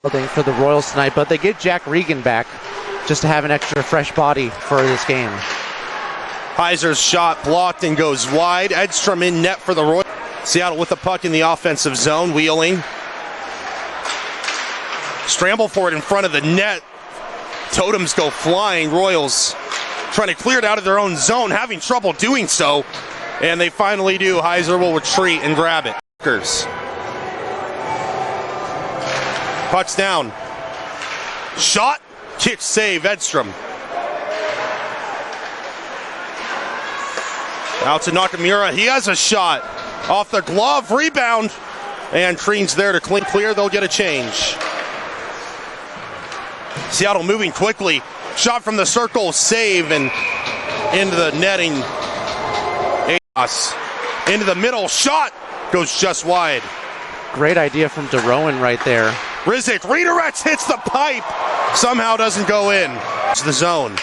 for the Royals tonight, but they get Jack Regan back just to have an extra fresh body for this game. Heiser's shot blocked and goes wide. Edstrom in net for the Royals. Seattle with the puck in the offensive zone, wheeling. Scramble for it in front of the net. Totems go flying. Royals trying to clear it out of their own zone, having trouble doing so. And they finally do. Heiser will retreat and grab it. Puck's down. Shot. Kick save. Edstrom. Out to Nakamura. He has a shot. Off the glove. Rebound. And Treen's there to clear. They'll get a change. Seattle moving quickly. Shot from the circle. Save. And into the netting. Into the middle. Shot. Goes just wide. Great idea from DeRowan right there. Rizic redirects, hits the pipe. Somehow doesn't go in. It's the zone.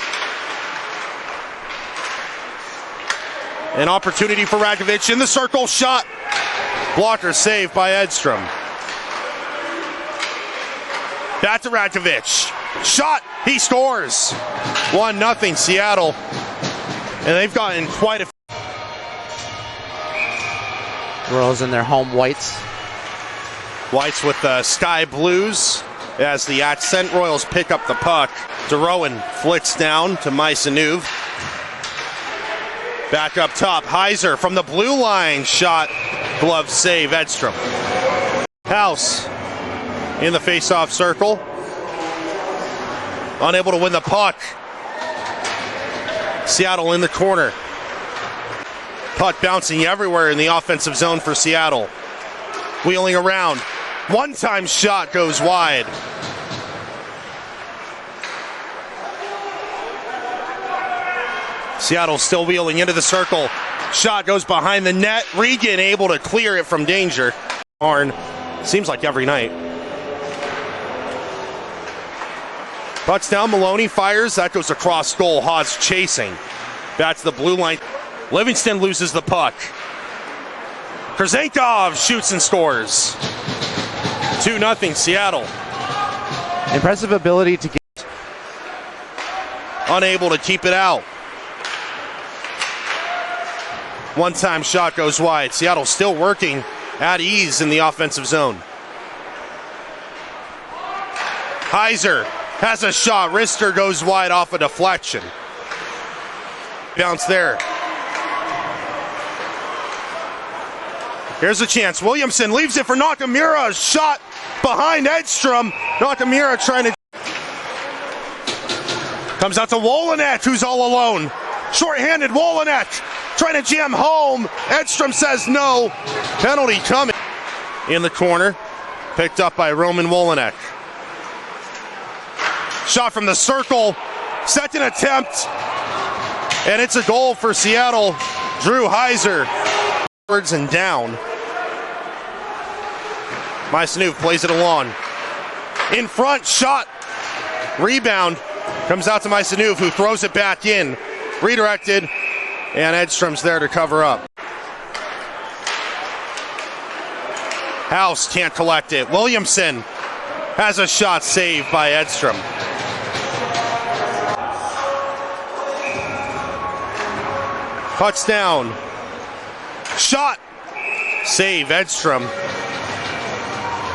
An opportunity for Rakovic in the circle. Shot. Blocker saved by Edstrom. Back to Rakovic. Shot. He scores. 1-0 Seattle. And they've gotten quite a Royals in their home whites. Whites with the sky blues as the Accent Royals pick up the puck. DeRowan flicks down to Mysanuv. Back up top, Heiser from the blue line. Shot, glove save, Edstrom. House in the face-off circle. Unable to win the puck. Seattle in the corner. Puck bouncing everywhere in the offensive zone for Seattle. Wheeling around. One-time shot goes wide. Seattle still wheeling into the circle. Shot goes behind the net. Regan able to clear it from danger. Arn seems like every night. Puck's down. Maloney fires. That goes across goal. Haas chasing. Back to the blue line. Livingston loses the puck. Krasenkov shoots and scores. 2-0 Seattle. Impressive ability to get. Unable to keep it out. One-time shot goes wide. Seattle still working at ease in the offensive zone. Heiser has a shot. Rister goes wide off a deflection. Bounce there. Here's a chance. Williamson leaves it for Nakamura. Shot behind Edstrom. Nakamura trying to. Comes out to Wolanek, who's all alone. Short-handed Wolanek trying to jam home. Edstrom says no. Penalty coming. In the corner. Picked up by Roman Wolanek. Shot from the circle. Second attempt. And it's a goal for Seattle. Drew Heiser. And down. Mysanuv plays it along. In front, shot. Rebound. Comes out to Mysanuv, who throws it back in. Redirected. And Edstrom's there to cover up. House can't collect it. Williamson has a shot saved by Edstrom. Puck's down. Shot. Save, Edstrom.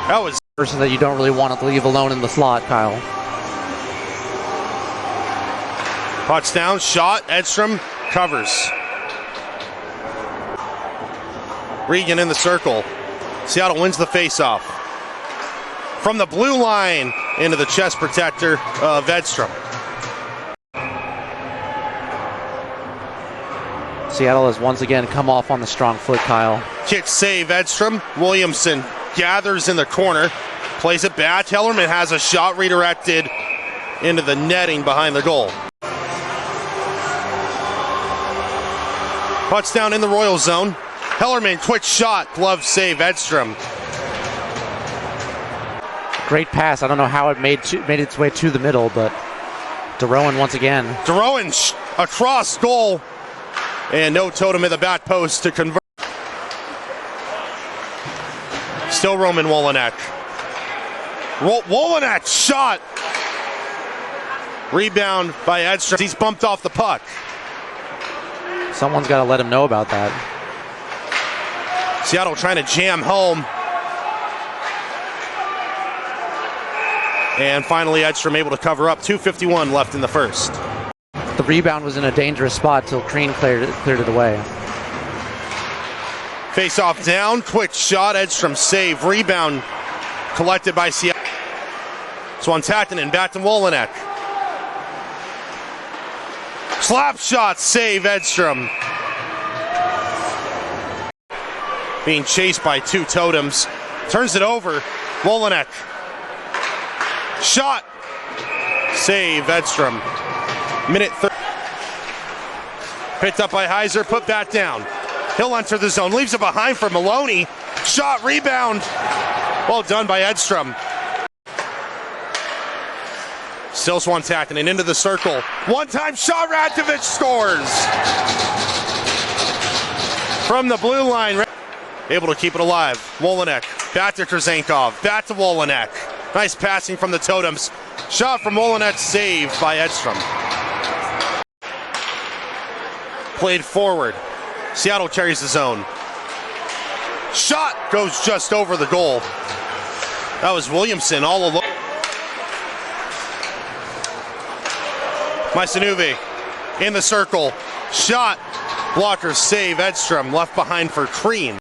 That was a person that you don't really want to leave alone in the slot, Kyle. Puck's down. Shot. Edstrom covers. Regan in the circle. Seattle wins the faceoff. From the blue line into the chest protector of Edstrom. Seattle has once again come off on the strong foot, Kyle. Kick save, Edstrom. Williamson gathers in the corner. Plays it back. Hellerman has a shot redirected into the netting behind the goal. Puck's down in the Royal zone. Hellerman, quick shot. Glove save, Edstrom. Great pass. I don't know how it made its way to the middle, but DeRowan once again. DeRowan across goal. And no Totem at the back post to convert. Still Roman Wolanek. Wolinette shot. Rebound by Edstrom. He's bumped off the puck. Someone's got to let him know about that. Seattle trying to jam home. And finally, Edstrom able to cover up. 2:51 left in the first. The rebound was in a dangerous spot till Crean cleared it away. Face off down. Quick shot. Edstrom save. Rebound collected by Seattle. Swantakinen back to Wolinette. Slap shot, save Edstrom. Being chased by two Totems. Turns it over. Wolinette. Shot. Save Edstrom. Minute 30. Picked up by Heiser, put back down. He'll enter the zone. Leaves it behind for Maloney. Shot, rebound. Well done by Edstrom. Still Swantakinen into the circle. One-time shot, Radkovic scores. From the blue line. Able to keep it alive. Wolinette. Back to Krzenkov. Back to Wolinette. Nice passing from the Totems. Shot from Wolinette, saved by Edstrom. Played forward. Seattle carries the zone. Shot goes just over the goal. That was Williamson all alone. Maisanuvi in the circle. Shot. Blocker save. Edstrom left behind for Crean.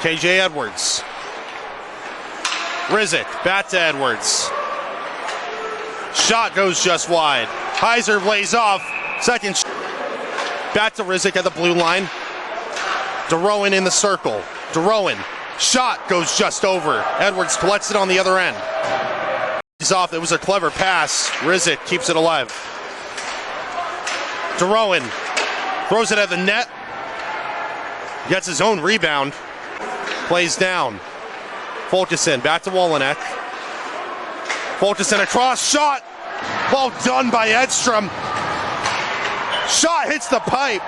KJ Edwards. Rizik back to Edwards. Shot goes just wide. Heiser lays off. Second shot. Back to Rizik at the blue line. DeRowan in the circle. DeRowan. Shot goes just over. Edwards collects it on the other end. He's off. It was a clever pass. Rizik keeps it alive. DeRowan throws it at the net. Gets his own rebound. Plays down. Fulkerson back to Wolinette. Fulkerson across. Shot. Well done by Edstrom. Shot hits the pipe.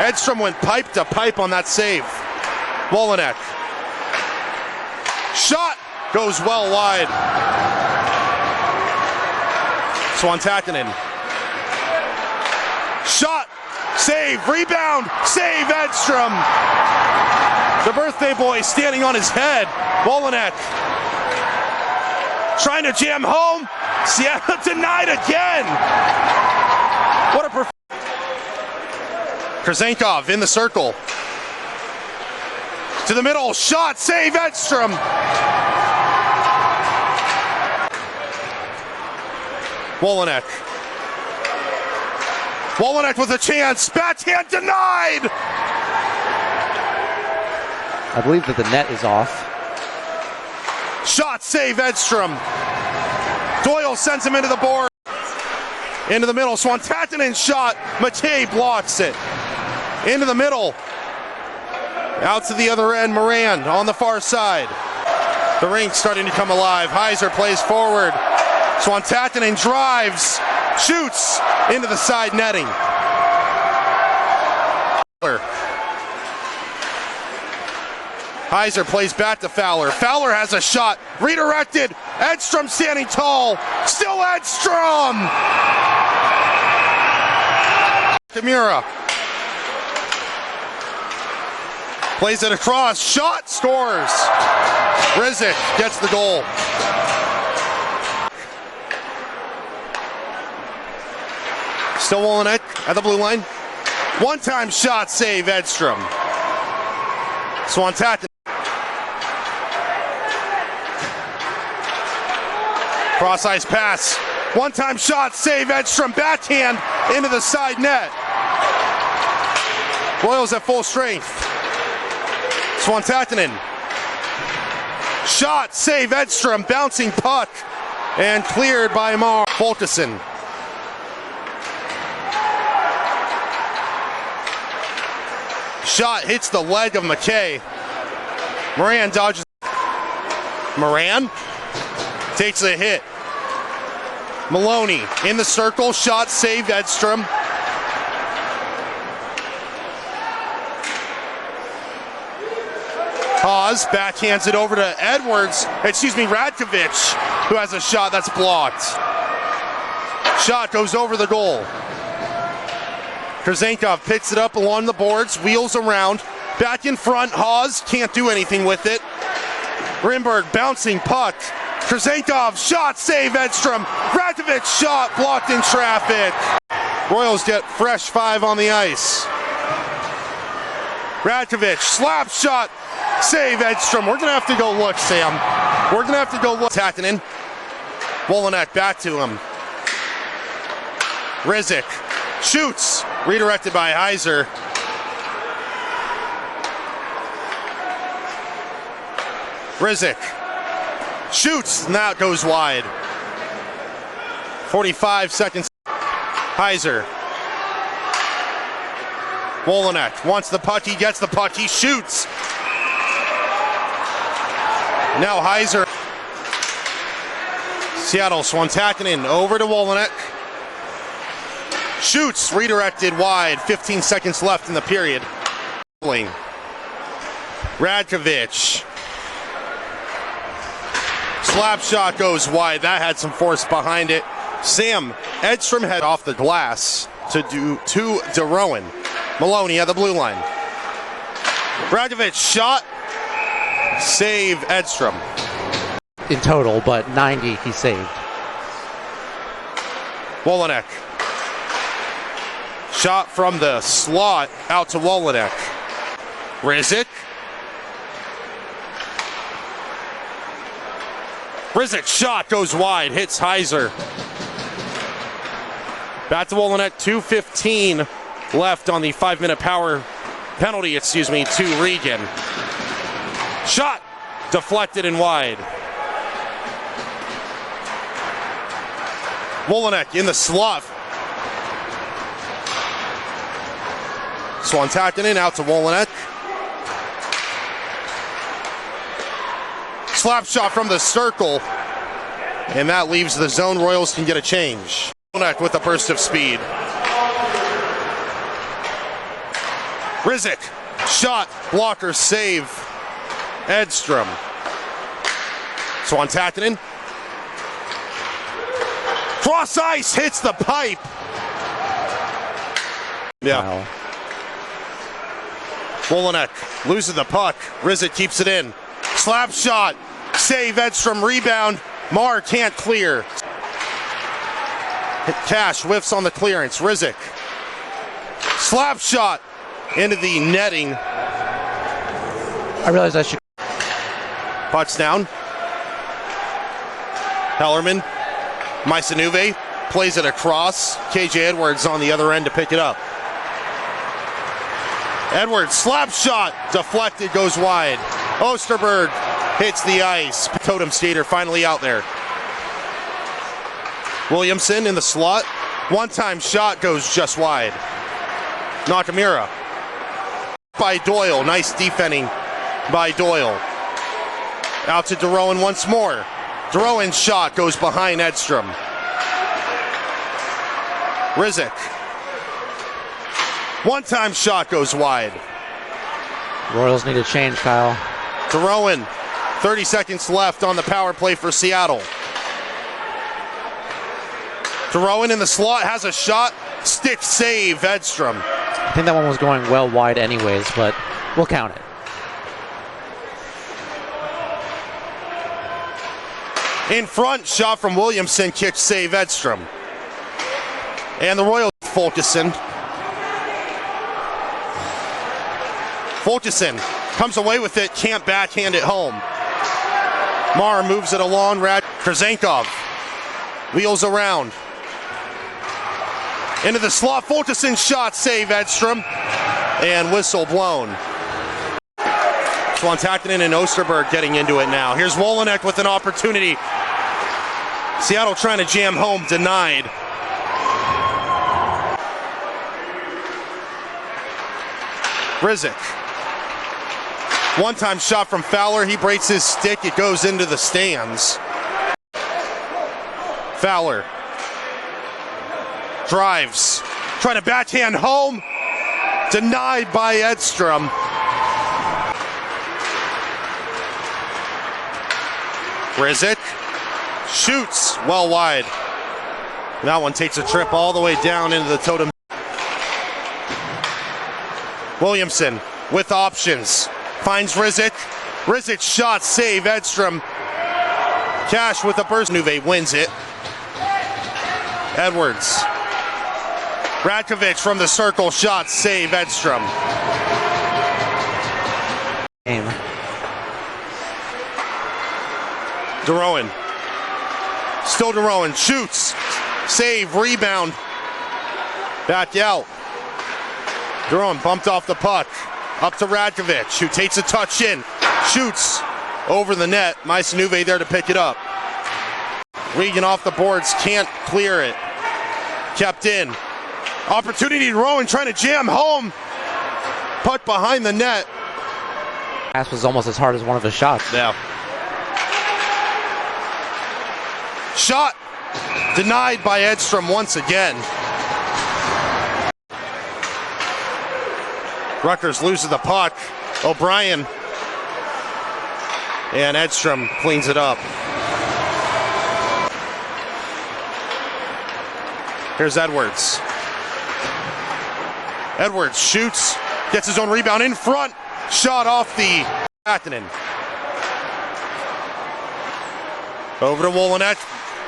Edstrom went pipe to pipe on that save. Wolinette. Shot goes well wide. Swantakinen. Shot. Save. Rebound. Save Edstrom. The birthday boy standing on his head. Wolinette. Trying to jam home. Seattle denied again. What a Krzenkov in the circle. To the middle. Shot. Save Edstrom. Wolinette. Wolinette with a chance. Backhand denied. I believe that the net is off. Shot save Edstrom. Doyle sends him into the board. Into the middle. Swantakinen shot. Matei blocks it. Into the middle. Out to the other end. Moran on the far side. The rink's starting to come alive. Heiser plays forward. Swantakinen drives. Shoots into the side netting. Heiser plays back to Fowler. Fowler has a shot. Redirected. Edstrom standing tall. Still Edstrom. Kimura. Plays it across. Shot. Scores. Rizik gets the goal. Still Wolinette at the blue line. One-time shot save Edstrom. Swantakinen. Cross-ice pass. One-time shot save Edstrom. Backhand into the side net. Royals at full strength. Swantakinen. Shot save Edstrom. Bouncing puck. And cleared by Mar. Fulkerson. Shot hits the leg of McKay. Moran dodges. Moran takes a hit. Maloney in the circle. Shot saved Edstrom. Haas backhands it over to Radkovic, who has a shot that's blocked. Shot goes over the goal. Krasenkov picks it up along the boards, wheels around, back in front. Haas can't do anything with it. Rimberg bouncing puck. Krasenkov shot, save Edstrom. Radkovic shot blocked in traffic. Royals get fresh 5 on the ice. Radkovic slap shot, save Edstrom. We're gonna have to go look, Sam. We're gonna have to go look. Takanen. Wolonek back to him. Rizik shoots, redirected by Heiser. Rizik shoots, and that goes wide. 45 seconds. Heiser. Wolonek wants the puck, he gets the puck, he shoots. Now Heiser. Seattle, Takanen over to Wolonek. Shoots, redirected wide, 15 seconds left in the period. Radkovic. Slap shot goes wide, that had some force behind it. Sam, Edstrom head off the glass to DeRowan. Maloney at the blue line. Radkovic shot, save Edstrom. In total, but 90 he saved. Wolonek. Shot from the slot out to Wolonek. Rizik. Rizik shot goes wide, hits Heiser. Back to Wolonek, 2:15 left on the 5-minute penalty, to Regan. Shot deflected and wide. Wolonek in the slot. Takanen out to Wolonek. Slap shot from the circle, and that leaves the zone. Royals can get a change. Wolonek with a burst of speed. Rizik, shot, blocker, save. Edstrom. Takanen. Cross ice, hits the pipe. Yeah. Wow. Wolonek loses the puck. Rizik keeps it in. Slap shot, save Edstrom, rebound. Marr can't clear. Cash whiffs on the clearance. Rizik. Slap shot into the netting. I realize I should. Puck's down. Hellerman. Maisanuve plays it across. KJ Edwards on the other end to pick it up. Edwards, slap shot, deflected, goes wide. Osterberg hits the ice. Totem skater finally out there. Williamson in the slot. One-time shot goes just wide. Nakamura. By Doyle, nice defending by Doyle. Out to DeRowan once more. DeRowan's shot goes behind Edstrom. Rizik. One-time shot goes wide. Royals need a change, Kyle. DeRowan, 30 seconds left on the power play for Seattle. DeRowan in the slot, has a shot. Stick save, Edstrom. I think that one was going well wide anyways, but we'll count it. In front, shot from Williamson, kick save, Edstrom. And the Royals, Fulkerson. Fulkerson comes away with it, can't backhand it home. Marr moves it along. Krasenkov wheels around. Into the slot. Fulkerson shot, save Edstrom. And whistle blown. Takanen and Osterberg getting into it now. Here's Wolonek with an opportunity. Seattle trying to jam home, denied. Rizik. One-time shot from Fowler. He breaks his stick. It goes into the stands. Fowler drives. Trying to backhand home. Denied by Edstrom. Rizic shoots well wide. That one takes a trip all the way down into the Totems. Williamson with options. Finds Rizic. Rizic shot, save, Edstrom. Cash with a burst. Nuve wins it. Edwards. Radkovic from the circle, shot, save, Edstrom. Game. DeRowan. Still DeRowan, shoots, save, rebound. Back out. DeRowan bumped off the puck. Up to Radkovic, who takes a touch in. Shoots over the net. Nuve there to pick it up. Regan off the boards, can't clear it. Kept in. Opportunity to Rowan trying to jam home. Puck behind the net. Pass was almost as hard as one of his shots. Yeah. Shot denied by Edstrom once again. Rutgers loses the puck. O'Brien. And Edstrom cleans it up. Here's Edwards. Edwards shoots, gets his own rebound in front. Shot off the Kaeden. Over to Wolonek.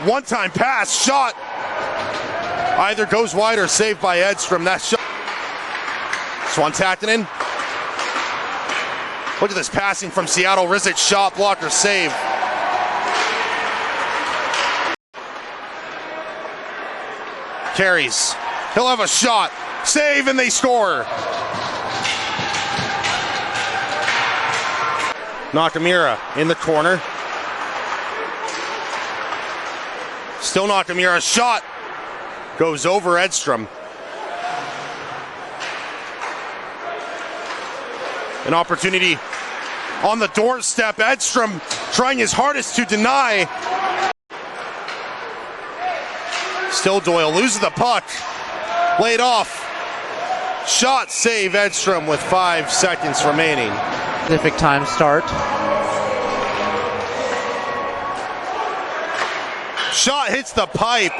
One-time pass, shot. Either goes wide or saved by Edstrom. That shot. Swantakinen. Look at this passing from Seattle. Rizic shot, blocker, save. Carries. He'll have a shot. Save, and they score. Nakamura in the corner. Still Nakamura. Shot goes over Edstrom. An opportunity on the doorstep. Edstrom trying his hardest to deny. Still Doyle loses the puck. Laid off. Shot, save, Edstrom with 5 seconds remaining. Pacific time start. Shot hits the pipe.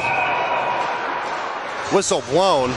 Whistle blown.